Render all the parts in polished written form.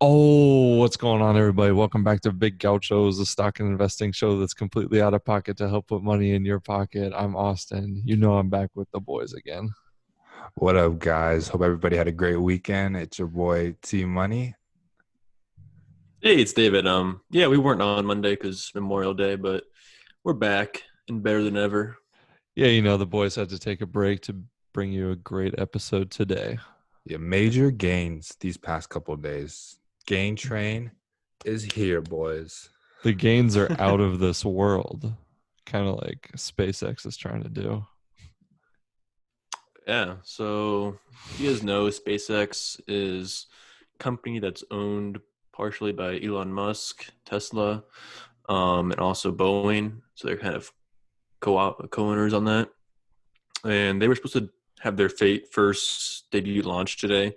Oh, what's going on, everybody? Welcome back to Big Gauchos, the stock and investing show that's completely out of pocket to help put money in your pocket. I'm Austin. You know I'm back with the boys again. What up, guys? Hope everybody had a great weekend. It's your boy T Money. Hey, it's David. Yeah, we weren't on Monday because Memorial Day, but we're back and better than ever. Yeah, the boys had to take a break to bring you a great episode today. Yeah, major gains these past couple of days. Gain train is here, boys. The gains are out of this world, kind of like SpaceX is trying to do. Yeah, so you guys know SpaceX is a company that's owned partially by Elon Musk, Tesla, and also Boeing. So they're kind of co-owners on that. And they were supposed to have their first debut launch today,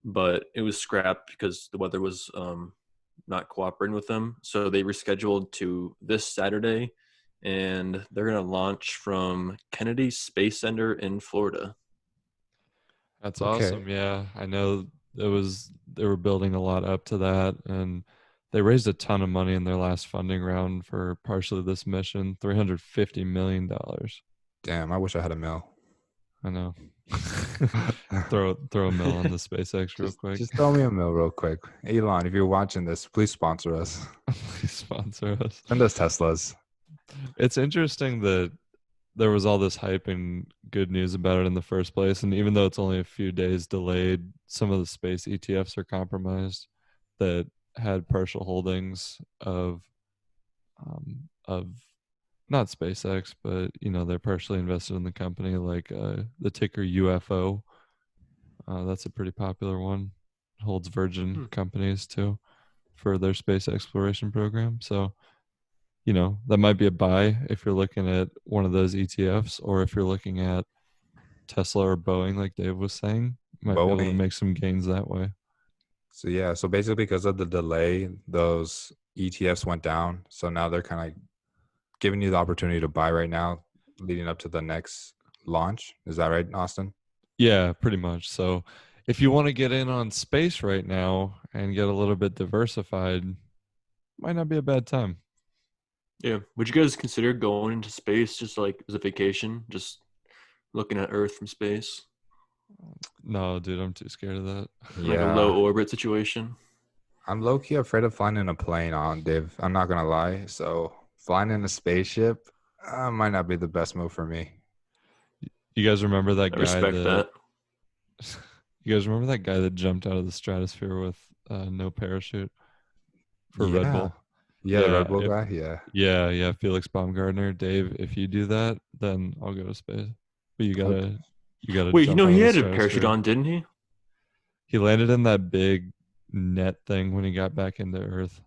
but it was scrapped because the weather was not cooperating with them. So they rescheduled to this Saturday, and they're going to launch from Kennedy Space Center in Florida. That's Okay. awesome. Yeah, I know they were building a lot up to that, and they raised a ton of money in their last funding round for partially this mission, $350 million. Damn, I wish I had a mill. I know. throw a mill on the SpaceX real just quick. just throw me a mill real quick. Elon, if you're watching this, please sponsor us. Please sponsor us. Send us Teslas. It's interesting that there was all this hype and good news about it in the first place, and even though it's only a few days delayed, some of the space ETFs are compromised that had partial holdings of not SpaceX, but they're partially invested in the company, like the ticker UFO. That's a pretty popular one. It holds Virgin Hmm. companies too for their space exploration program. So, that might be a buy if you're looking at one of those ETFs, or if you're looking at Tesla or Boeing, like Dave was saying, might be able to Boeing. make some gains that way. So yeah, so basically because of the delay, those ETFs went down. So now they're kind of giving you the opportunity to buy right now, leading up to the next launch. Is that right, Austin? Yeah, pretty much. So if you want to get in on space right now and get a little bit diversified, might not be a bad time. Yeah. Would you guys consider going into space just like as a vacation, just looking at Earth from space, No, dude, I'm too scared of that. like a low Yeah. orbit situation? I'm low key afraid of flying in a plane on Dave. I'm not gonna lie. So flying in a spaceship might not be the best move for me. You guys remember that I guy respect that that. jumped out of the stratosphere with no parachute for Red Yeah. Bull? Yeah, the Yeah, Red Bull guy. Yeah. yeah, Felix Baumgartner. Dave, if you do that, then I'll go to space. But Okay. you gotta Wait, jump out he of the had a parachute stratosphere. on, didn't he? He landed in that big net thing when he got back into Earth.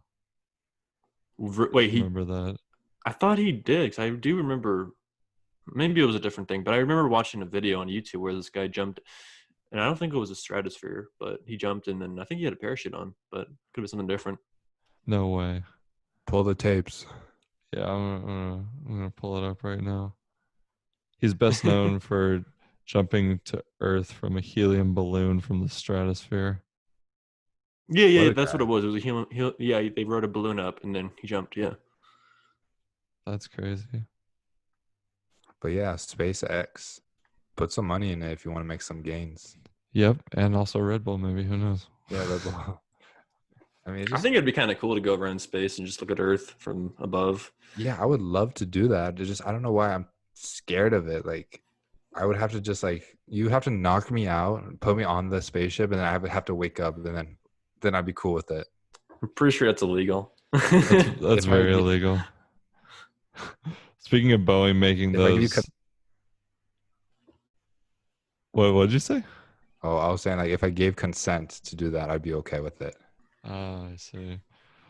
Wait, Remember that? I thought he did, 'cause I do remember. Maybe it was a different thing, but I remember watching a video on YouTube where this guy jumped, and I don't think it was a stratosphere, but he jumped, and then I think he had a parachute on, but could be something different. No way. Pull the tapes. Yeah, I'm gonna pull it up right now. He's best known for jumping to Earth from a helium balloon from the stratosphere. Yeah, What yeah, a that's what guy. it was. It was a yeah, they rode a balloon up, and then he jumped. Yeah, That's crazy. But yeah, SpaceX. Put some money in it if you want to make some gains. Yep, and also Red Bull, maybe. Who knows? Yeah, Red Bull. I mean, it I just think it'd be kind of cool to go around space and just look at Earth from above. yeah, I would love to do that. It's just I don't know why I'm scared of it. Like I would have to just like you have to knock me out, put me on the spaceship, and then I would have to wake up, and then I'd be cool with it. I'm pretty sure that's illegal. That's If I very gi- illegal. Speaking of Boeing making if I give you those, what'd you say? oh, I was saying like if I gave consent to do that, I'd be okay with it. Ah, I see.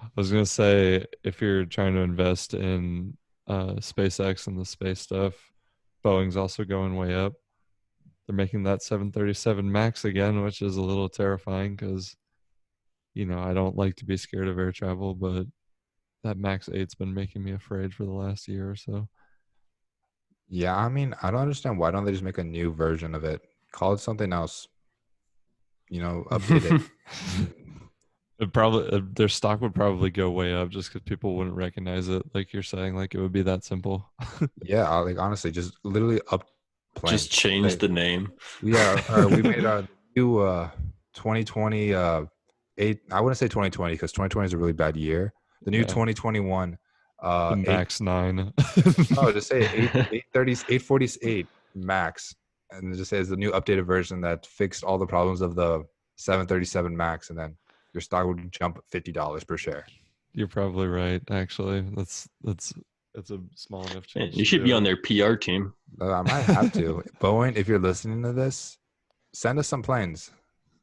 I was gonna say if you're trying to invest in SpaceX and the space stuff, Boeing's also going way up. They're making that 737 Max again, which is a little terrifying because I don't like to be scared of air travel, but that Max 8's been making me afraid for the last year or so. Yeah, I mean, I don't understand why don't they just make a new version of it? Call it something else, update it. It probably their stock would probably go way up just because people wouldn't recognize it. Like you're saying, like it would be that simple. Yeah, like honestly, just literally up Just planes. change the name. Yeah, we made our new 2020 eight. I wouldn't say 2020 because 2020 is a really bad year. The new Yeah, 2021 the eight. Max 9. No, just say 848 Max, and it just says the new updated version that fixed all the problems of the 737 Max, and then your stock would jump $50 per share. You're probably right. Actually, that's a small enough Man, change you to should be do on it. their PR team. I might have to. Boeing, if you're listening to this, send us some planes.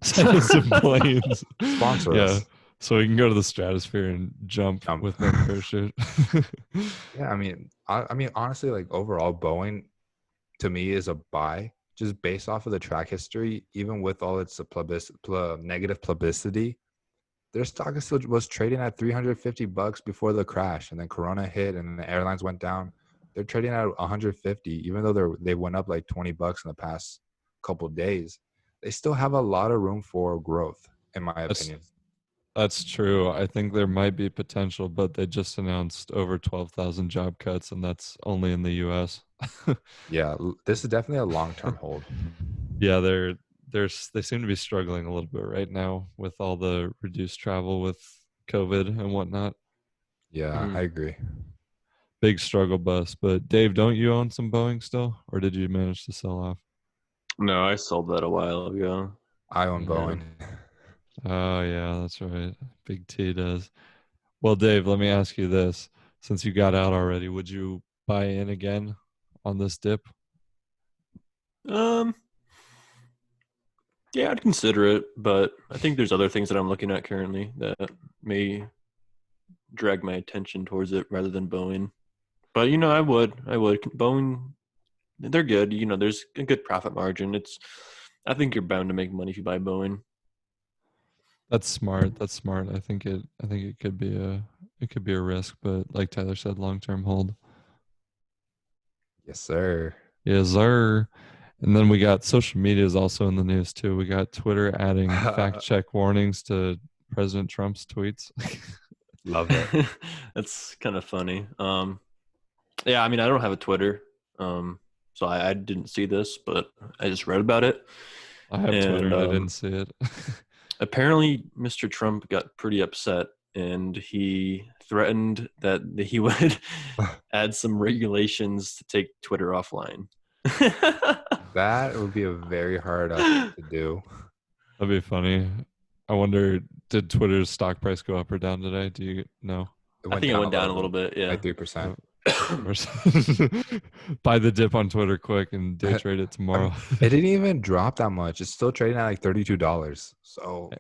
Send us some planes. Sponsor Yeah, us. so we can go to the stratosphere and jump Jump. with no parachute. Yeah, I mean, honestly, like overall, Boeing to me is a buy just based off of the track history. Even with all its negative publicity, their stock is still was trading at $350 before the crash, and then Corona hit, and the airlines went down. They're trading at 150, even though they went up like $20 in the past couple days. They still have a lot of room for growth, in my That's opinion. that's true. I think there might be potential, but they just announced over 12,000 job cuts, and that's only in the U.S. Yeah, this is definitely a long-term hold. Yeah, they seem to be struggling a little bit right now with all the reduced travel with COVID and whatnot. Yeah, Mhm. I agree. Big struggle bus. But Dave, don't you own some Boeing still, or did you manage to sell off? No, I sold that a while ago. I own Yeah. Boeing. Oh yeah, that's right. Big T does. Well, Dave, let me ask you this: since you got out already, would you buy in again on this dip? Um, yeah, I'd consider it, but I think there's other things that I'm looking at currently that may drag my attention towards it rather than Boeing. But I would. Boeing, they're good. There's a good profit margin. I think you're bound to make money if you buy Boeing. That's smart. That's smart. I think it could be a risk, but like Tyler said, long term hold. Yes, sir. Yes, sir. And then we got social media is also in the news too. We got Twitter adding fact check warnings to President Trump's tweets. Love it. That's kind of funny. Yeah, I mean, I don't have a Twitter, so I didn't see this, but I just read about it, I have Twitter and and I didn't see it. apparently, Mr. Trump got pretty upset, and he threatened that he would add some regulations to take Twitter offline. That would be a very hard thing to do. That'd be funny. I wonder, did Twitter's stock price go up or down today? Do you know? It I went think it down a went down little a little bit, bit. Yeah. like 3%. Of course. Buy the dip on Twitter quick and day trade it I mean, tomorrow. it didn't even drop that much. It's still trading at like $32. So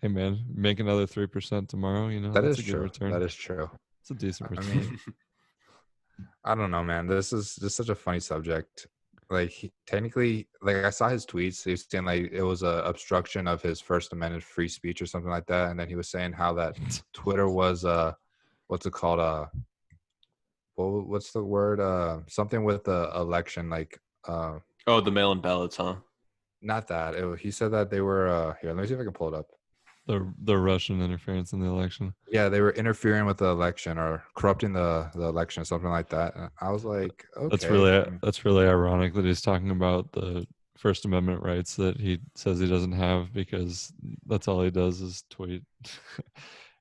Hey man, make another 3% tomorrow. You know that that's is a good true. return. That is true. It's a decent I return. mean, I don't know, man. This is just such a funny subject. Like technically, like I saw his tweets. He was saying like it was a obstruction of his First Amendment free speech or something like that. And then he was saying how that Twitter was what's it called what's the word something with the election like Oh, the mail-in ballots, huh? not that he said that they were here. Let me see if I can pull it up. The Russian interference in the election. Yeah, they were interfering with the election or corrupting the election, something like that. And I was like, That's okay. really that's really ironic that he's talking about the First Amendment rights that he says he doesn't have because that's all he does is tweet.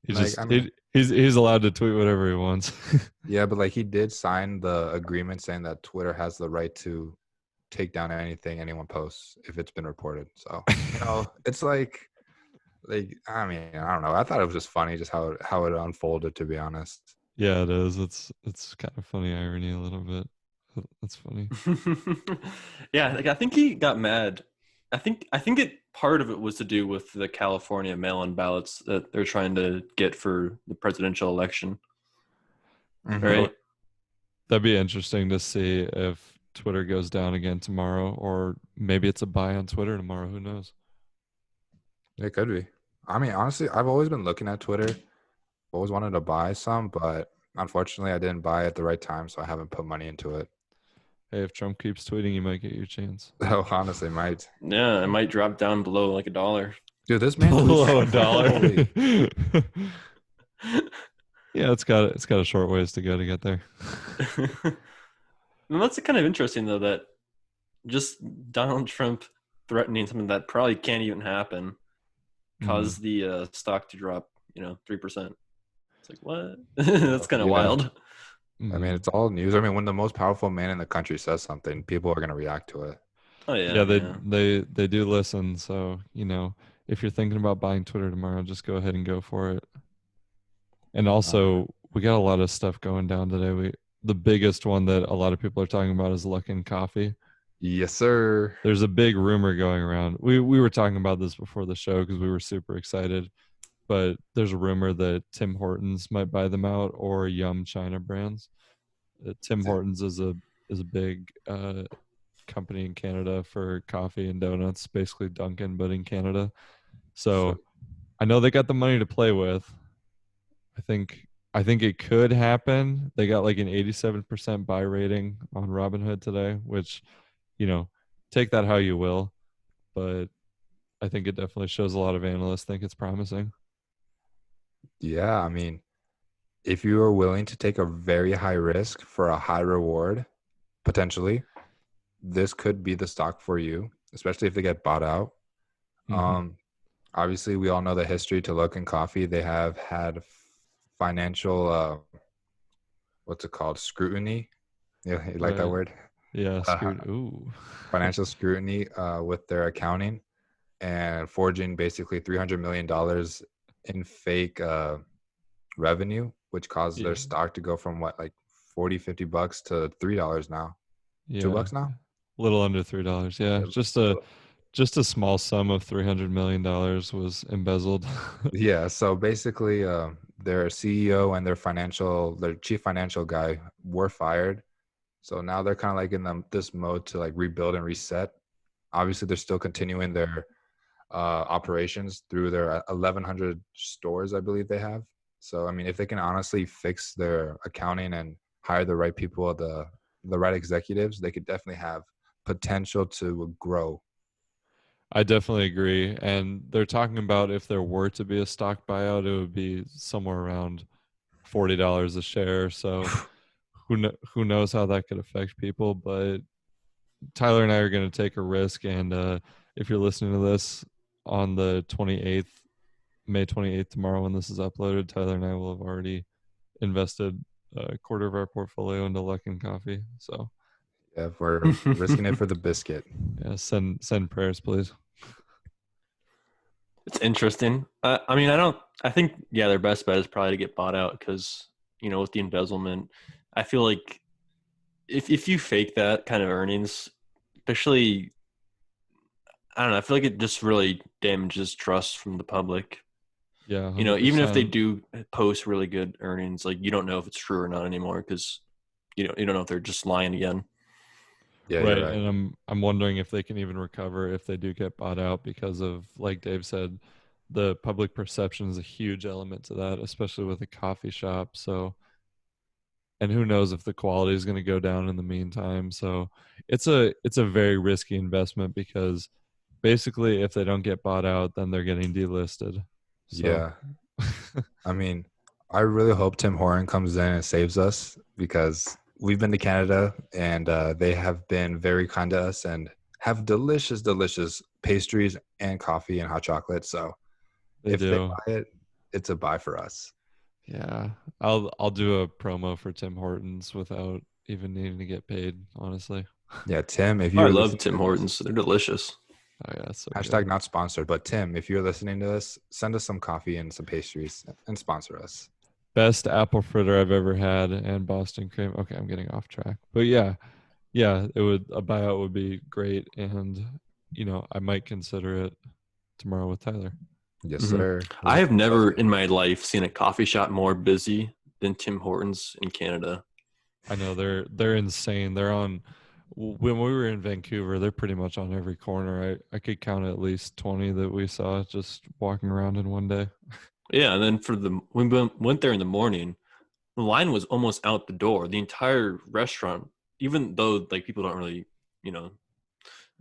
Like, I mean, He's allowed to tweet whatever he wants. yeah, but like he did sign the agreement saying that Twitter has the right to take down anything anyone posts if it's been reported. So, it's like I mean, I don't know. I thought it was just funny just how it unfolded, to be honest. Yeah, it is. It's kind of funny irony a little bit. That's funny. Yeah, like I think he got mad. I think it part of it was to do with the California mail-in ballots that they're trying to get for the presidential election, Mhm. right? That'd be interesting to see if Twitter goes down again tomorrow, or maybe it's a buy on Twitter tomorrow. Who knows? It could be. I mean, honestly, I've always been looking at Twitter. Always wanted to buy some, but unfortunately, I didn't buy at the right time, so I haven't put money into it. Hey, if Trump keeps tweeting, you might get your chance. Oh, honestly, might. Yeah, it might drop down below like $1. Dude, this man's below a dollar. Holy. Yeah, it's got a short ways to go to get there. And that's kind of interesting though that just Donald Trump threatening something that probably can't even happen Mhm. caused the stock to drop, 3%. It's like what? That's kind of Yeah. wild. I mean, Mhm. it's all news. I mean, when the most powerful man in the country says something, people are gonna react to it. Oh Yeah, yeah, they yeah. they they do listen. So if you're thinking about buying Twitter tomorrow, just go ahead and go for it. And Uh, also, we got a lot of stuff going down today. The biggest one that a lot of people are talking about is Luckin Coffee. yes, sir. There's a big rumor going around. We were talking about this before the show because we were super excited. But there's a rumor that Tim Hortons might buy them out or Yum China Brands. Tim Hortons is a big company in Canada for coffee and donuts, basically Dunkin', but in Canada. So So I know they got the money to play with. I think I think it could happen. They got like an 87% buy rating on Robinhood today, which, you know, take that how you will, but I think it definitely shows a lot of analysts think it's promising. yeah, I mean, if you are willing to take a very high risk for a high reward, potentially, this could be the stock for you, especially if they get bought out. Hmm. Um, Obviously, we all know the history to Luckin Coffee. They have had financial, what's it called, scrutiny. Yeah, you like that Right. word? Yeah, Uh, screwed. Ooh. Financial scrutiny with their accounting and forging basically $300 million in fake revenue, which caused Yeah. their stock to go from what, like 40, $50 to $3 now, Yeah. $2 now. A little under $3. Yeah. Yeah, Just a small sum of $300 million was embezzled. yeah, so basically, their CEO and their chief financial guy were fired. So now they're kind of like in this mode to like rebuild and reset. Obviously, they're still continuing their operations through their 1,100 stores, I believe they have. So I mean, if they can honestly fix their accounting and hire the right people, the right executives, they could definitely have potential to grow. I definitely agree. And they're talking about if there were to be a stock buyout, it would be somewhere around $40 a share. So who knows how that could affect people? But Tyler and I are going to take a risk. And if you're listening to this on the 28th, May 28th, tomorrow when this is uploaded, Tyler and I will have already invested a quarter of our portfolio into Luckin Coffee. So Yeah, we're risking it for the biscuit. yeah, send prayers, please. It's interesting. I mean, I think, yeah, their best bet is probably to get bought out because, with the embezzlement, I feel like if you fake that kind of earnings, especially, I don't know, I feel like it just really damages trust from the public. Yeah, Even if they 100%. do post really good earnings, like you don't know if it's true or not anymore because you don't know if they're just lying again. Yeah, you're Right, right. and I'm wondering if they can even recover if they do get bought out because of, like Dave said, the public perception is a huge element to that, especially with a coffee shop. So, and who knows if the quality is going to go down in the meantime. So, it's a very risky investment because basically if they don't get bought out, then they're getting delisted. So, Yeah, I mean, I really hope Tim Horton comes in and saves us because we've been to Canada and they have been very kind to us and have delicious, delicious pastries and coffee and hot chocolate. So they if they do. buy it, it's a buy for us. Yeah. I'll do a promo for Tim Hortons without even needing to get paid, honestly. Yeah, Tim, if Oh, I you're love listening Tim to this, Hortons. They're delicious. Oh yeah, it's so hashtag good. not sponsored, but Tim, if you're listening to this, send us some coffee and some pastries and sponsor us. Best apple fritter I've ever had and Boston cream. Okay, I'm getting off track. But yeah, yeah, it would a buyout would be great and I might consider it tomorrow with Tyler. Yes, Hmm. sir. I Let's have let's never do in it. my life seen a coffee shop more busy than Tim Hortons in Canada. I know they're insane. They're on when we were in Vancouver, they're pretty much on every corner. I could count at least 20 that we saw just walking around in one day. Yeah, and then we went there in the morning, the line was almost out the door. The entire restaurant, even though like people don't really, you know,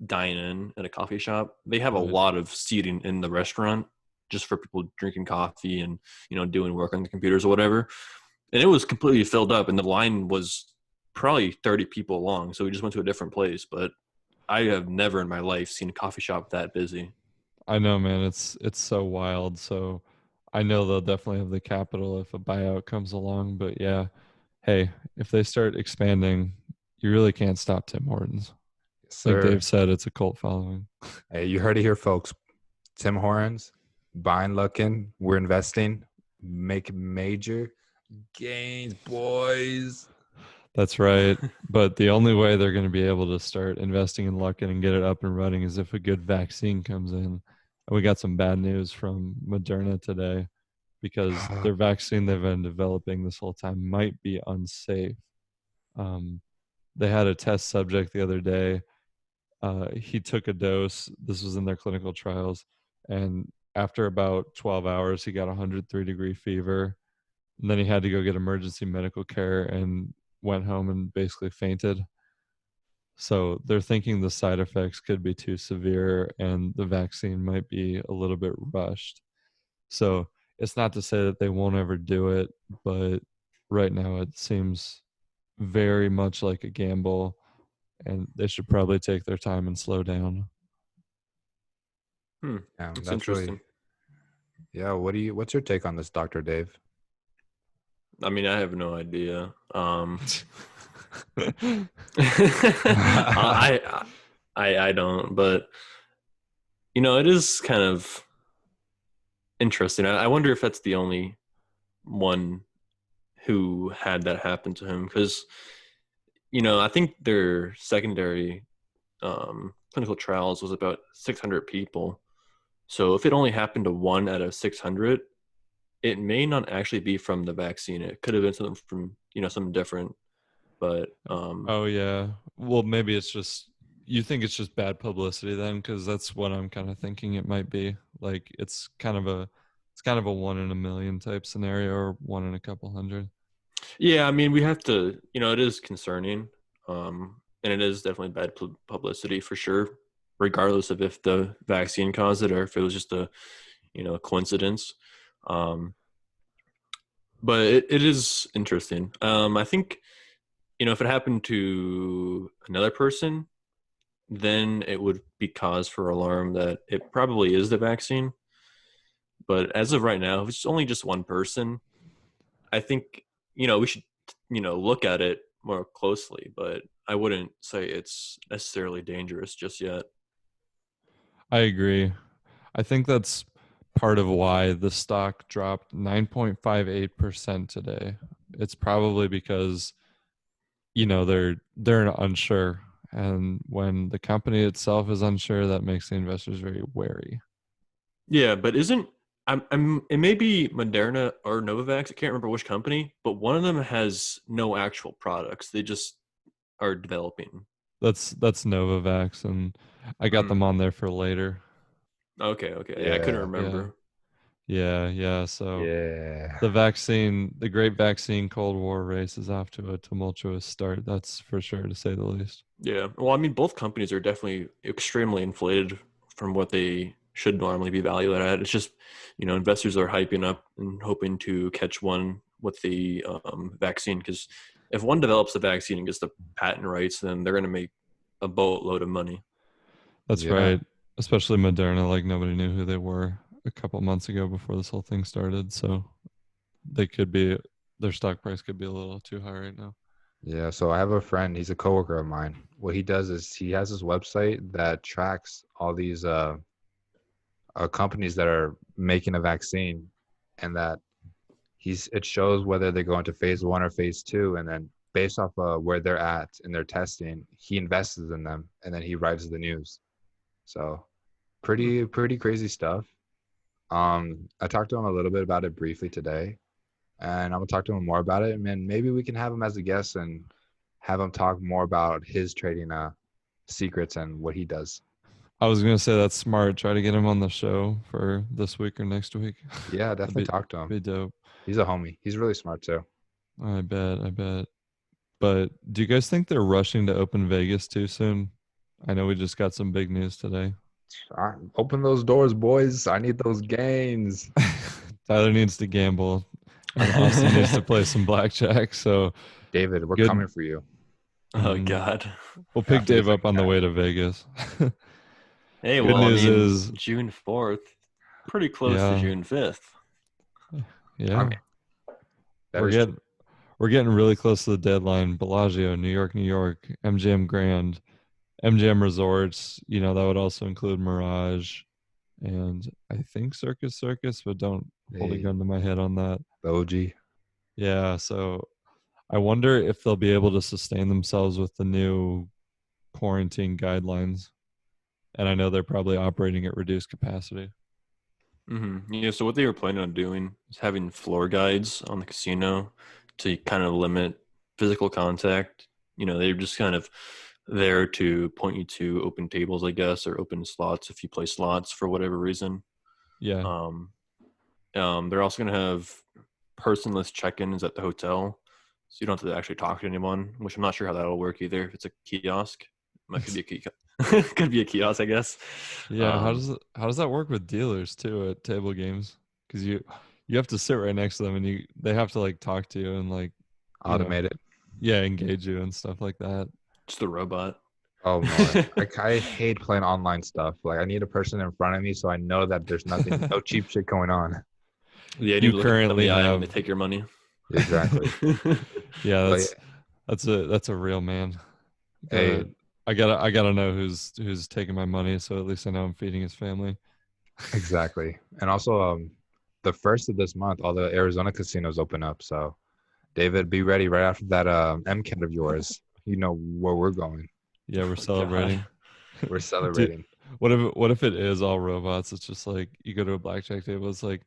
dine in at a coffee shop, they have a Right. lot of seating in the restaurant just for people drinking coffee and doing work on the computers or whatever. And it was completely filled up, and the line was probably 30 people long. So we just went to a different place, but I have never in my life seen a coffee shop that busy. I know, man. It's so wild. So I know they'll definitely have the capital if a buyout comes along. But yeah, hey, if they start expanding, you really can't stop Tim Hortons. Yes, Like sir. Dave said, it's a cult following. Hey, you heard it here, folks. Tim Hortons, buying, looking, we're investing, making major gains, boys. That's right. But the only way they're going to be able to start investing in Luckin and get it up and running is if a good vaccine comes in. And we got some bad news from Moderna today because their vaccine they've been developing this whole time might be unsafe. Um, they had a test subject the other day. He took a dose. This was in their clinical trials. And after about 12 hours, he got 103-degree fever. And then he had to go get emergency medical care and went home and basically fainted. So they're thinking the side effects could be too severe and the vaccine might be a little bit rushed. So it's not to say that they won't ever do it, but right now it seems very much like a gamble and they should probably take their time and slow down. Hmm, Damn, that's that's really interesting. yeah. What's your take on this, Dr. Dave? I mean, I have no idea. Yeah, I don't, but it is kind of interesting. I wonder if that's the only one who had that happen to him because I think their secondary clinical trials was about 600 people. So if it only happened to one out of 600, it may not actually be from the vaccine. It could have been something from something different. But Oh yeah. Well, maybe it's just you think it's just bad publicity then, because that's what I'm kind of thinking it might be. Like it's kind of a 1 in a million type scenario, or 1 in a couple hundred. yeah, I mean, we have to. It is concerning, and it is definitely bad publicity for sure. Regardless of if the vaccine caused it or if it was just a coincidence. Um, but it is interesting. I think if it happened to another person, then it would be cause for alarm that it probably is the vaccine. But as of right now, if it's only just one person, I think we should look at it more closely. But I wouldn't say it's necessarily dangerous just yet. I agree. I think that's part of why the stock dropped 9.58% today. It's probably because they're unsure, and when the company itself is unsure, that makes the investors very wary. Yeah, but isn't it may be Moderna or Novavax, I can't remember which company, but one of them has no actual products. They just are developing. That's Novavax, and I got them Mm. on there for later. Okay, okay. Yeah, I couldn't yeah, Yeah, remember. yeah. So yeah. the great vaccine Cold War race is off to a tumultuous start. That's for sure, to say the least. Yeah. Well, I mean, both companies are definitely extremely inflated from what they should normally be valued at. It's just, investors are hyping up and hoping to catch one with the vaccine because if one develops the vaccine and gets the patent rights, then they're going to make a boatload of money. That's Yeah. right. Especially Moderna, like nobody knew who they were a couple months ago before this whole thing started. So they could be their stock price could be a little too high right now. Yeah, so I have a friend, he's a coworker of mine. What he does is he has this website that tracks all these companies that are making a vaccine, and that it shows whether they go into phase 1 or phase 2, and then based off of where they're at in their testing, he invests in them and then he writes the news. So Hmm. pretty crazy stuff. I talked to him a little bit about it briefly today, and I'm gonna talk to him more about it. And then maybe we can have him as a guest and have him talk more about his trading secrets and what he does. I was gonna say that's smart. Try to get him on the show for this week or next week. Yeah, That'd definitely talk to him. be dope. He's a homie. He's really smart too. I bet. But do you guys think they're rushing to open Vegas too soon? I know we just got some big news today. Open those doors, boys. I need those gains. Tyler needs to gamble, and Austin needs to play some blackjack. So David, we're good. coming for you Oh mhm. God. We'll pick after the Dave up second on the half. way to Vegas. Hey, Good well, I news mean, is, June 4th, pretty close to yeah, June 5th. I yeah, mean, that we're is true. getting really close to the deadline. Bellagio, New York, MGM Grand, MGM Resorts. You know that would also include Mirage, and I think Circus, but don't hold a Hey, gun to my head on that. the OG. Yeah, so I wonder if they'll be able to sustain themselves with the new quarantine guidelines. And I know they're probably operating at reduced capacity. Yeah, so what they were planning on doing is having floor guides on the casino to kind of limit physical contact. They're just kind of there to point you to open tables, I guess, or open slots if you play slots for whatever reason. Yeah, Um, they're also going to have personless check-ins at the hotel, so you don't have to actually talk to anyone, which I'm not sure how that'll work either. If it's a kiosk, it could be a kiosk. Could be a kiosk, I guess. yeah. Um, How does that work with dealers too at table games? Because you have to sit right next to them, and they have to like talk to you and like you know Automated. yeah engage you and stuff like that. just a robot. Oh my. I hate playing online stuff. Like I need a person in front of me so I know that there's no cheap shit going on. Yeah, you need You to look them in currently the eye when have they take your money. Exactly. yeah Like, that's a real man. hey, Gotta I gotta know who's taking my money, so at least I know I'm feeding his family. exactly. And also, the first of this month, all the Arizona casinos open up. So, David, be ready right after that MCAT of yours. You know where we're going. Yeah, we're Oh God. celebrating. We're Dude, celebrating. what if it is all robots? It's just like you go to a blackjack table. It's like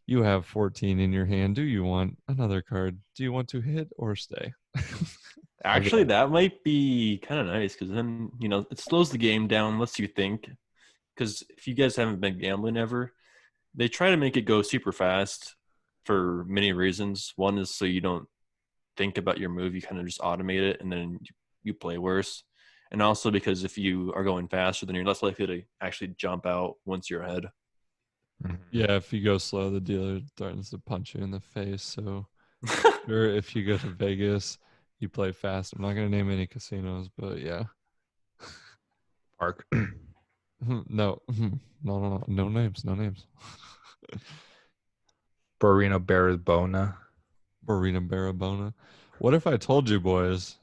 you have 14 in your hand. Do you want another card? Do you want to hit or stay? Actually, that might be kind of nice because then, it slows the game down, lets you think. Because if you guys haven't been gambling ever, they try to make it go super fast for many reasons. One is so you don't think about your move, you kind of just automate it and then you play worse. And also because if you are going faster, then you're less likely to actually jump out once you're ahead. Mhm. Yeah, if you go slow, the dealer threatens to punch you in the face. So sure, if you go to Vegas, you play fast. I'm not gonna name any casinos, but yeah. Park. No, no names, no names. Burrino Barabona. Marina Barabona. What if I told you, boys?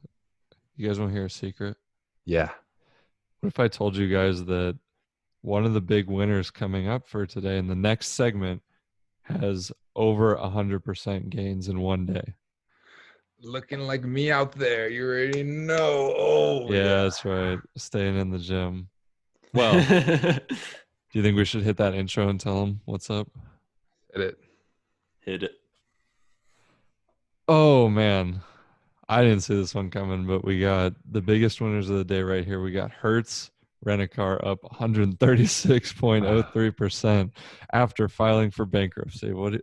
You guys want to hear a secret? Yeah. What if I told you guys that one of the big winners coming up for today in the next segment has over 100% gains in one day? Looking like me out there. You already know. Oh, Yeah, yeah. that's right. Staying in the gym. Well, do you think we should hit that intro and tell them what's up? Hit it. Hit it. Oh man, I didn't see this one coming, but we got the biggest winners of the day right here. We got Hertz Rent a Car up 136.03% after filing for bankruptcy. What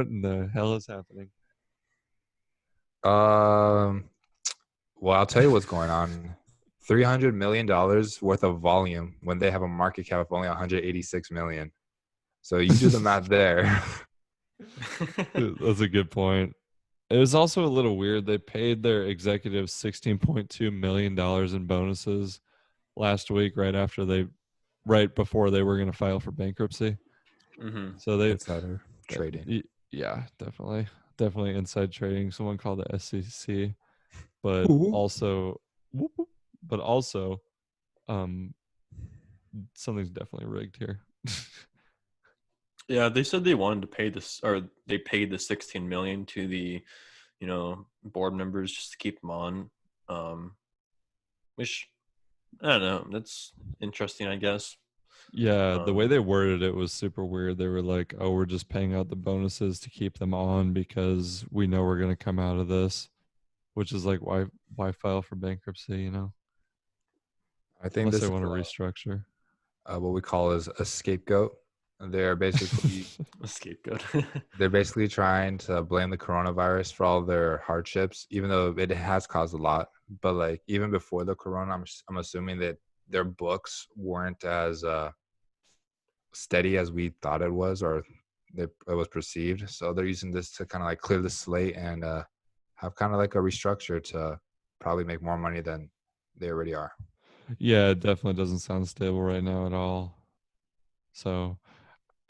in the hell is happening? Um, well, I'll tell you what's going on. $300 million worth of volume when they have a market cap of only 186 million. So you do the math there. That's a good point. It was also a little weird. They paid their executives $16.2 million in bonuses last week, right before they were going to file for bankruptcy. hmm So they, Insider trading. yeah, definitely inside trading. Someone called the SEC, but Ooh. also, but also, um, something's definitely rigged here. Yeah, they said they wanted to pay this, or they paid the 16 million to the, board members just to keep them on. Which I don't know. That's interesting, I guess. Yeah, the way Um, they worded it was super weird. They were like, "Oh, we're just paying out the bonuses to keep them on because we know we're going to come out of this," which is like, why file for bankruptcy? I think Unless they this is want to restructure. what we call as a scapegoat. They're basically a scapegoat. they're basically trying to blame the coronavirus for all their hardships, even though it has caused a lot. But like even before the corona, I'm assuming that their books weren't as steady as we thought it was, or it was perceived. So they're using this to kind of like clear the slate and have kind of like a restructure to probably make more money than they already are. Yeah, it definitely doesn't sound stable right now at all. So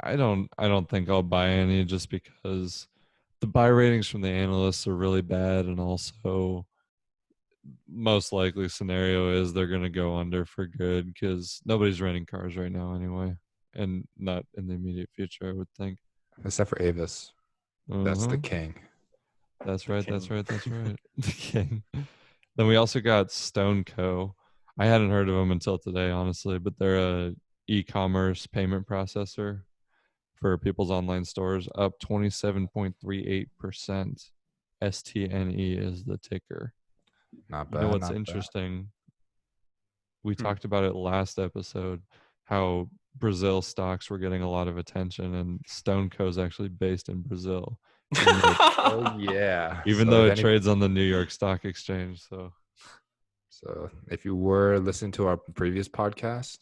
I don't think I'll buy any just because the buy ratings from the analysts are really bad, and also most likely scenario is they're going to go under for good because nobody's renting cars right now anyway, and not in the immediate future, I would think. Except for Avis. That's the Uh-huh. king. That's The right. That's king. right. That's right. The king. Then we also got Stone Co. I hadn't heard of them until today, honestly, but they're a e-commerce payment processor for people's online stores, up 27.38%. STNE is the ticker. Not You know bad, what's not bad. interesting? We Hmm. talked about it last episode, how Brazil stocks were getting a lot of attention, and Stone Co is actually based in Brazil, even though Oh yeah. even though it trades on the New York Stock Exchange. So if you were listening to our previous podcast,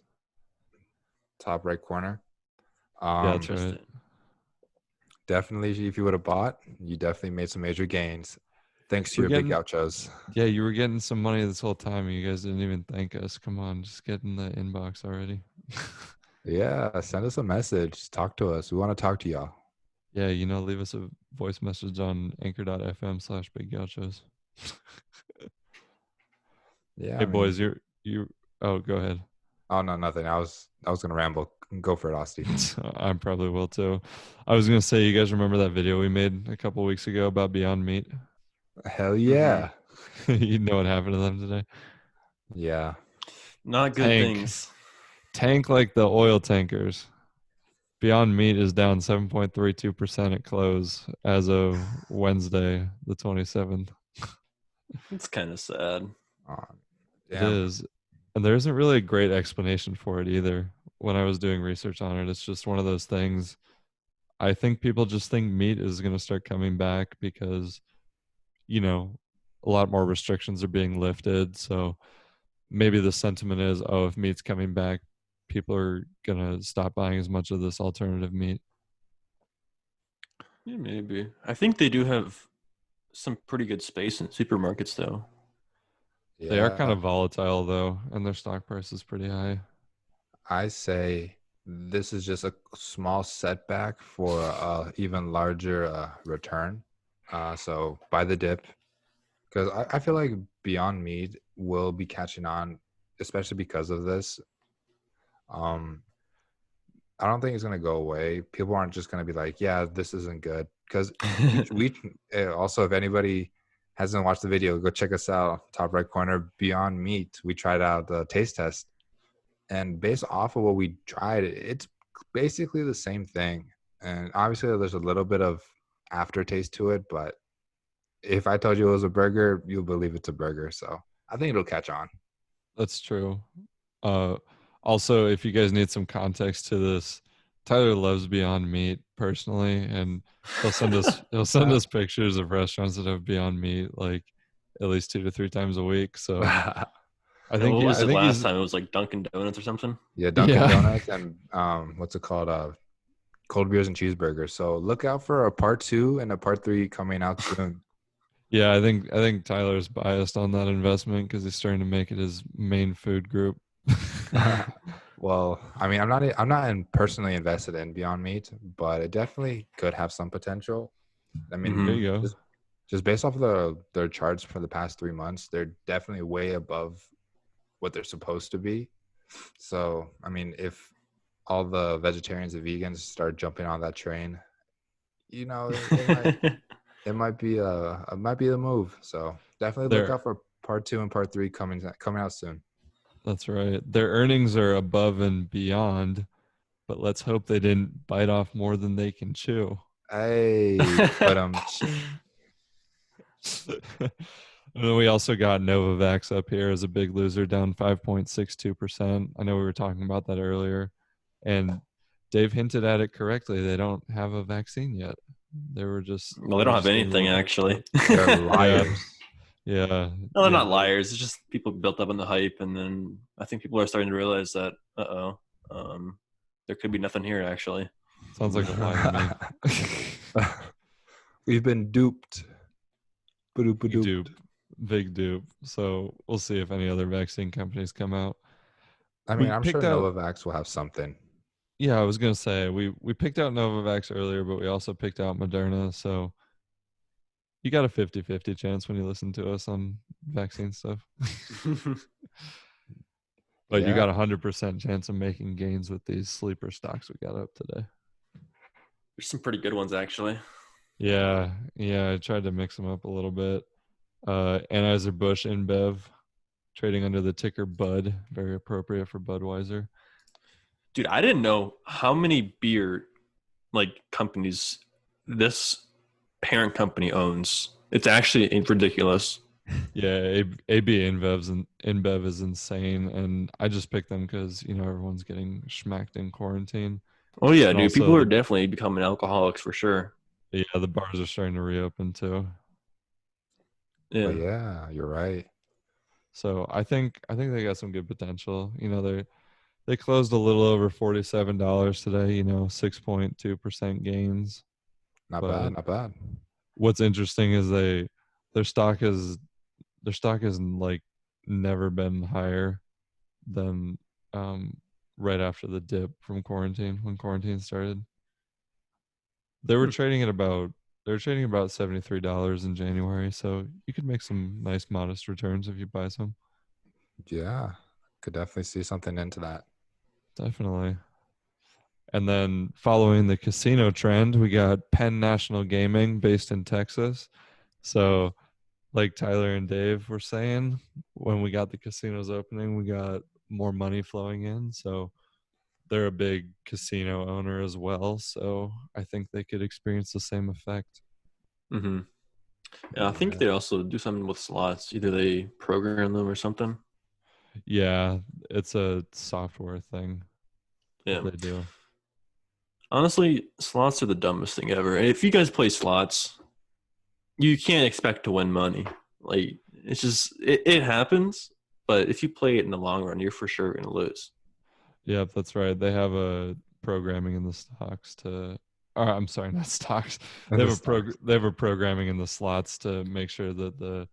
top right corner, Yeah, that's um, right. Interesting. definitely if you would have bought, you definitely made some major gains thanks to We're your big getting gauchos. Yeah, you were getting some money this whole time. And you guys didn't even thank us. Come on, just get in the inbox already. Yeah, send us a message. Talk to us. We want to talk to y'all. Yeah, leave us a voice message on anchor.fm/big gauchos. Yeah, Hey I mean, boys, you oh, go ahead. oh no, nothing. I was gonna ramble. Go for it, Austin. I probably will too. I was gonna say, you guys remember that video we made a couple weeks ago about Beyond Meat? Hell Hmm. yeah. You know what happened to them today? Yeah. Not good Tank. things. Tank like the oil tankers. Beyond Meat is down 7.32% at close as of Wednesday, the 27th. It's kind of sad. Oh, It damn. is. And there isn't really a great explanation for it either. When I was doing research on it, it's just one of those things. I think people just think meat is going to start coming back because, you know, a lot more restrictions are being lifted. So maybe the sentiment is, oh, if meat's coming back, people are going to stop buying as much of this alternative meat. Yeah, maybe. I think they do have some pretty good space in supermarkets, though. They are kind Yeah. of volatile, though, and their stock price is pretty high. I say this is just a small setback for a even larger return. So buy the dip because I feel like Beyond Meat will be catching on, especially because of this. Um, I don't think it's gonna go away. People aren't just gonna be like, "Yeah, this isn't good." Because we also, if anybody hasn't watched the video, go check us out. Top right corner, Beyond Meat. We tried out the taste test, and based off of what we tried, it's basically the same thing. And obviously, there's a little bit of aftertaste to it, but if I told you it was a burger, you'll believe it's a burger. So I think it'll catch on. That's true. Uh, Also, if you guys need some context to this, Tyler loves Beyond Meat personally, and he'll send us pictures of restaurants that have Beyond Meat like at least 2 to 3 times a week. So I And think what was I it think last he's time? It was like Dunkin' Donuts or something. Yeah, Dunkin' yeah. Donuts and what's it called? Cold beers and cheeseburgers. So look out for a part 2 and a part 3 coming out soon. Yeah, I think Tyler's biased on that investment because he's starting to make it his main food group. Well, I mean, I'm not personally invested in Beyond Meat, but it definitely could have some potential. I mean, There Hmm. you go. just based off of their charts for the past 3 months, they're definitely way above what they're supposed to be. So, I mean, if all the vegetarians and vegans start jumping on that train, it might be the move. So definitely look There, out for part 2 and part 3 coming out soon. that's right. Their earnings are above and beyond, but let's hope they didn't bite off more than they can chew. Hey, but And then we also got Novavax up here as a big loser, down 5.62%. I know we were talking about that earlier. And Dave hinted at it correctly. They don't have a vaccine yet. They were just Well, they don't have getting a anything little hyped actually. up. they're Yeah. liars. Yeah, No, they're yeah. not liars. It's just people built up on the hype, and then I think people are starting to realize that, um, there could be nothing here actually. Sounds like a lie to me. We've been duped. Big Ba-doop-a-dooped. dupe, big dupe. So we'll see if any other vaccine companies come out. I mean, We I'm picked sure out. Novavax will have something. Yeah, I was gonna say we picked out Novavax earlier, but we also picked out Moderna. So you got a 50-50 chance when you listen to us on vaccine stuff. But you Yeah, got a 100% chance of making gains with these sleeper stocks we got up today. There's some pretty good ones actually. Yeah, yeah. I tried to mix them up a little bit. Anheuser-Busch InBev trading under the ticker Bud, very appropriate for Budweiser. Dude, I didn't know how many beer like companies this parent company owns. It's actually ridiculous. Yeah, AB InBev is insane, and I just picked them because everyone's getting schmacked in quarantine, Oh yeah, and dude. also People are definitely becoming alcoholics for sure. the bars are starting to reopen too. oh Yeah. yeah, you're right. So I think they got some good potential. They closed a little over $47 today. 6.2% gains. Not But bad, not bad. what's interesting is their stock is their stock has like never been higher than right after the dip from quarantine when quarantine started. They were Hmm. trading at about they were trading about $73 in January, so you could make some nice modest returns if you buy some. Yeah, could definitely see something into that. Definitely. And then following the casino trend, we got Penn National Gaming based in Texas. So like Tyler and Dave were saying, when we got the casinos opening, we got more money flowing in. So they're a big casino owner as well. So I think they could experience the same effect. Mm-hmm. Yeah, I think Yeah, they also do something with slots. Either they program them or something. Yeah, it's a software thing that Yeah. they do. Honestly, slots are the dumbest thing ever. And if you guys play slots, you can't expect to win money. Like it's just it happens, but if you play it in the long run, you're for sure gonna lose. Yep, that's right. They have a programming in the stocks to I'm sorry, not stocks. and the stocks. They have a programming in the slots to make sure that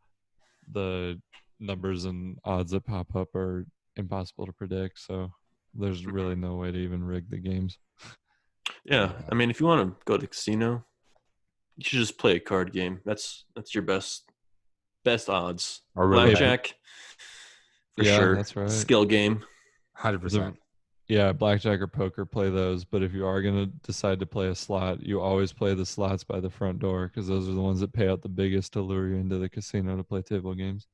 the numbers and odds that pop up are impossible to predict. So there's really no way to even rig the games. Yeah, Yeah, I mean, if you want to go to the casino, you should just play a card game. That's your best odds. or really Hey, bet. Blackjack for yeah, sure. that's right. Skill game. 100%. The Yeah, blackjack or poker, play those. But if you are gonna decide to play a slot, you always play the slots by the front door because those are the ones that pay out the biggest to lure you into the casino to play table games.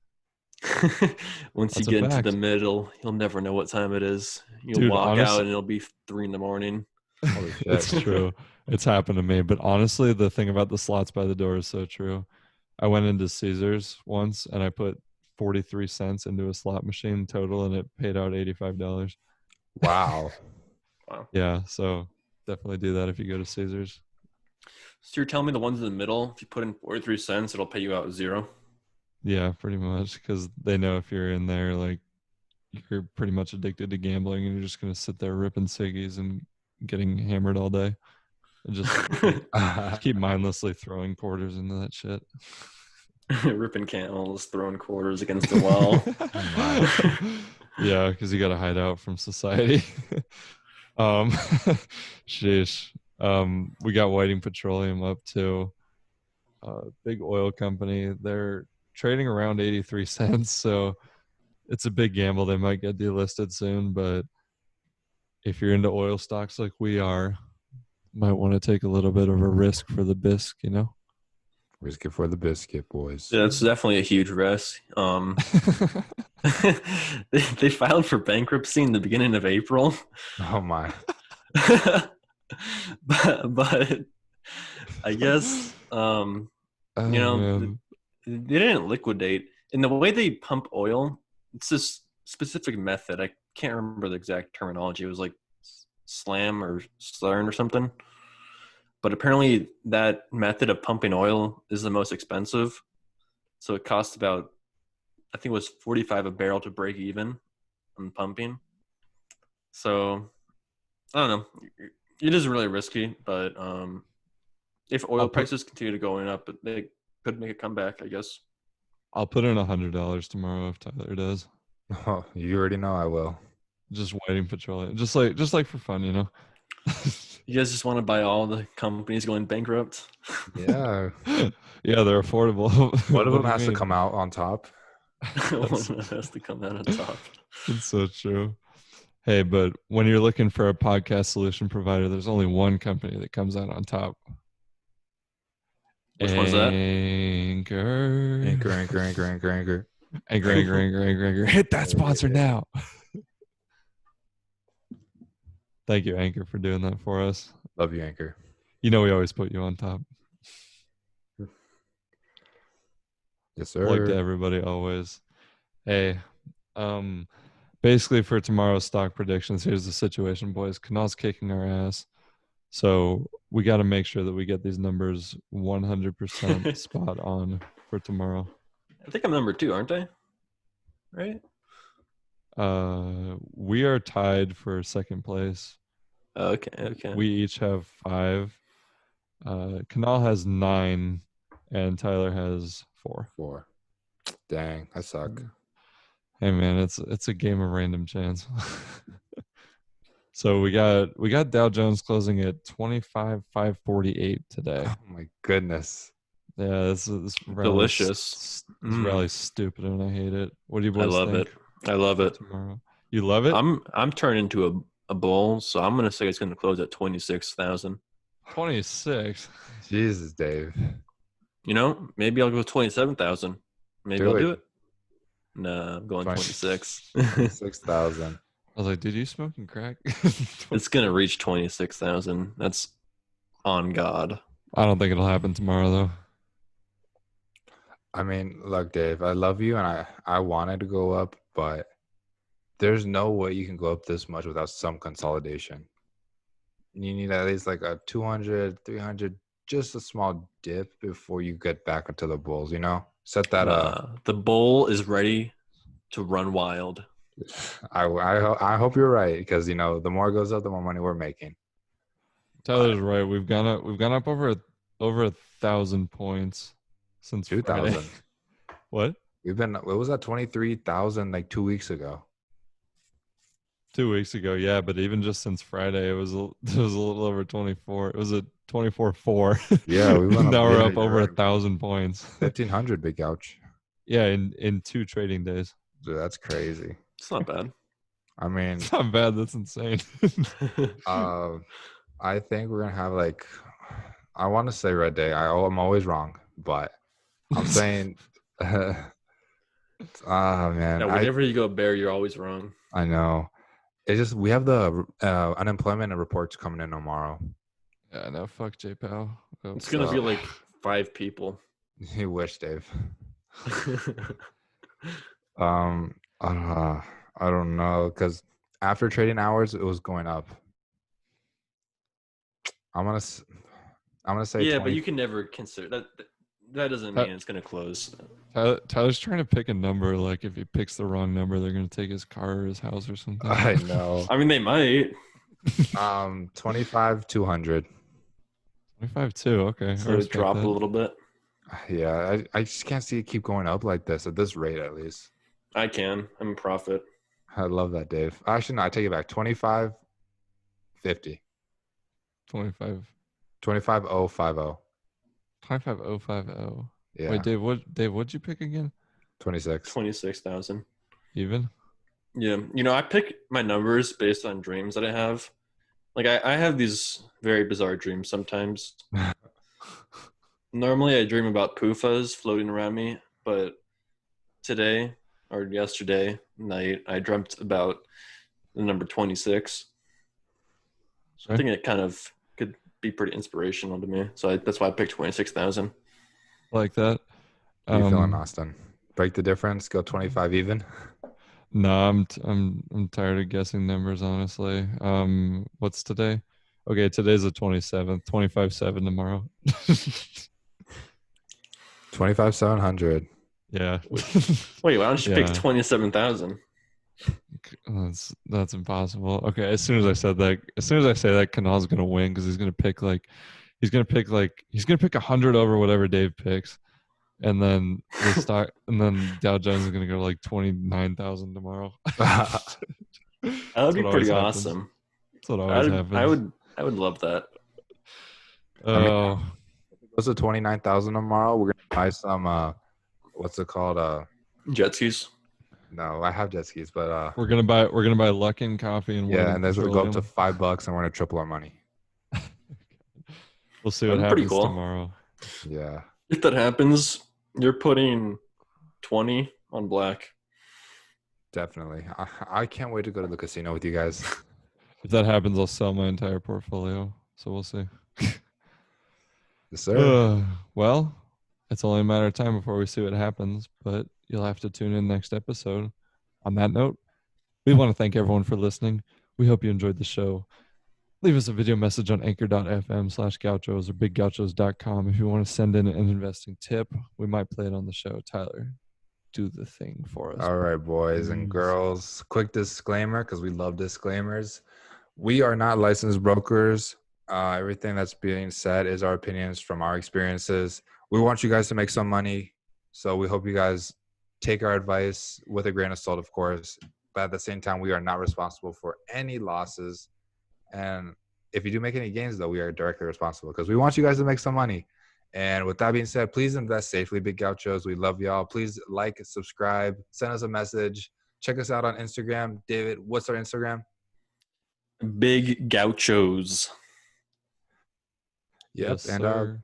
Once you That's a get into the fact, middle, you'll never know what time it is. You'll dude. walk out Honestly, and it'll be 3 in the morning. Holy shit. it's true. It's happened to me. But honestly, the thing about the slots by the door is so true. I went into Caesars once and I put 43 cents into a slot machine total, and it paid out $85. Wow. Wow. Yeah, so definitely do that if you go to Caesars. So you're telling me the ones in the middle, if you put in 43 cents, it'll pay you out zero? Yeah, pretty much because they know if you're in there, like you're pretty much addicted to gambling, and you're just gonna sit there ripping ciggies and getting hammered all day, and just keep mindlessly throwing quarters into that shit. Ripping camels, throwing quarters against the wall. Oh my. Yeah, because you got to hide out from society. um, sheesh. We got Whiting Petroleum up too. Big oil company. They're trading around 83 cents, so it's a big gamble. They might get delisted soon, but if you're into oil stocks like we are, might want to take a little bit of a risk for the bisque. Risk it for the biscuit, boys. Yeah, that's definitely a huge risk. They filed for bankruptcy in the beginning of April. Oh my. but I guess you Oh know man. they didn't liquidate. And the way they pump oil, it's this specific method. I can't remember the exact terminology. It was like slam or slurn or something. But apparently that method of pumping oil is the most expensive. So it costs about, I think it was 45 a barrel to break even on pumping. So I don't know. It is really risky, but if oil I'll put prices continue to going up, they could make a comeback, I guess. I'll put in $100 tomorrow if Tyler does. Oh, you already know I will. Just waiting petroleum, just like for fun, you know. You guys just want to buy all the companies going bankrupt? Yeah. Yeah, they're affordable. One of What them do you has to mean? come out on top. One That's, of them has to come out on top. that's so true. Hey, but when you're looking for a podcast solution provider, there's only one company that comes out on top. Which one's that? Anchor. Anchor, anchor, anchor, anchor, anchor. Anchor, anchor, anchor, anchor, anchor. Hit that sponsor now. Thank you, Anchor, for doing that for us. Love you, Anchor. You know we always put you on top. Yes, Plug to sir. everybody always. Hey, basically for tomorrow's stock predictions, here's the situation, boys. Kanal's kicking our ass. So we got to make sure that we get these numbers 100% spot on for tomorrow. I think I'm number 2, aren't I? Right? We are tied for second place. Oh, okay. We each have 5. Kanal has 9, and Tyler has 4. 4. Dang, I suck. Hey man, it's a game of random chance. So we got Dow Jones closing at 25,548 today. Oh my goodness. Yeah, this Delicious. rally's stupid and I hate it. What do you I boys love think? it. I love it. Tomorrow, you love it. I'm turning into a bull, so I'm gonna say it's gonna close at 26,000. 26. Jesus, Dave. You know, maybe I'll go 27,000. Maybe I'll do it. Nah, I'm going 26. 26,000. I was like, dude, you smoking crack? It's gonna reach 26,000. That's on God. I don't think it'll happen tomorrow though. I mean, look, Dave, I love you and I wanted to go up, but there's no way you can go up this much without some consolidation. You need at least like a 200, 300, just a small dip before you get back into the bulls, you know? Set that up. The bull is ready to run wild. I hope you're right because, you know, the more it goes up, the more money we're making. Tyler's right. We've gone up over 1,000 points since 2,000. Friday. What? It was at 23,000 like 2 weeks ago. 2 weeks ago, yeah, but even just since Friday, it was a little over 24. It was a 24-4. Yeah, we went up. Now we're up over 1,000 points. 1,500, big ouch. Yeah, in 2 trading days. Dude, that's crazy. It's not bad. I mean, It's not bad. That's insane. I think we're gonna have like, I want to say red day. I'm always wrong, but I'm saying, man, Yeah, whenever you go bear, you're always wrong. I know. It's just we have the unemployment reports coming in tomorrow. Yeah, no, fuck J Powell. It's gonna be like 5 people. You wish, Dave. I don't know because after trading hours, it was going up. I'm gonna say yeah, 20. but you can never consider that. That doesn't mean it's gonna close. Tyler's trying to pick a number. Like if he picks the wrong number, they're gonna take his car or his house or something. I know. I mean, they might. 25,200. 25 okay. So it drop a little bit. Yeah, I just can't see it keep going up like this at this rate at least. I can. I'm a profit. I love that, Dave. Actually, no, I take it back. 25.50. 25. 25,050. 25,050. Yeah. Wait, what'd you pick again? 26. 26,000. Even? Yeah. You know, I pick my numbers based on dreams that I have. Like I have these very bizarre dreams sometimes. Normally I dream about PUFAs floating around me, but today or yesterday night I dreamt about the number 26. So I think it kind of could be pretty inspirational to me. So that's why I picked 26,000. Like that. How you feeling, Austin? Break the difference, go 25 even. No, I'm tired of guessing numbers, honestly. What's today? Okay, today's the 27th. 25-7 tomorrow. 25,700. Yeah. Wait, why don't you pick Yeah. 27,000? That's impossible. Okay, as soon as I said that, as soon as I say that, Kanal's gonna win because he's gonna pick 100 over whatever Dave picks, and then the stock, and then Dow Jones is gonna go like 29,000 tomorrow. That's That would be what always pretty happens. awesome. That's what always I happens. would I would love that. I mean, Oh, if it goes to 29,000 tomorrow, we're gonna buy some. What's it called? Jet skis. No, I have jet skis, but we're gonna buy Luckin coffee and yeah, Worthing and there's gonna go up to Petroleum. $5, and we're gonna triple our money. We'll see what That'd be pretty happens cool. tomorrow. Yeah, If that happens, you're putting 20 on black. definitely. I can't wait to go to the casino with you guys. If that happens, I'll sell my entire portfolio. So we'll see. Yes, sir. Well, it's only a matter of time before we see what happens, but you'll have to tune in next episode. On that note, we want to thank everyone for listening. We hope you enjoyed the show. Leave us a video message on anchor.fm/gauchos or biggauchos.com if you want to send in an investing tip. We might play it on the show. Tyler, do the thing for us. All right, boys and please. girls. Quick disclaimer, because we love disclaimers. We are not licensed brokers. Everything that's being said is our opinions from our experiences. We want you guys to make some money, so we hope you guys take our advice with a grain of salt, of course. But at the same time, we are not responsible for any losses. And if you do make any gains, though, we are directly responsible because we want you guys to make some money. And with that being said, please invest safely, Big Gauchos. We love y'all. Please like, subscribe, send us a message. Check us out on Instagram. David, what's our Instagram? Big gauchos. Yep. Yes, sir.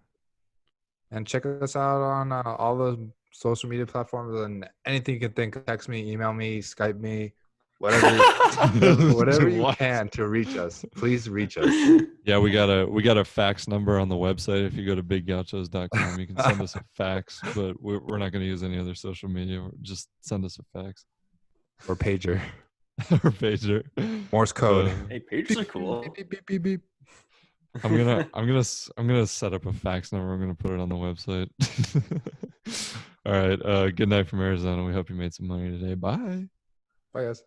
And check us out on all the social media platforms and anything you can think. Text me, email me, Skype me, whatever you What? can to reach us. Please reach us. Yeah, we got a fax number on the website. If you go to biggauchos.com, you can send us a fax, but we're not going to use any other social media. Just send us a fax Or pager. or pager. Morse code. Hey, pages are cool. Beep, beep, beep, beep, beep. I'm gonna set up a fax number. I'm gonna put it on the website. All right. Good night from Arizona. We hope you made some money today. Bye. Bye, guys.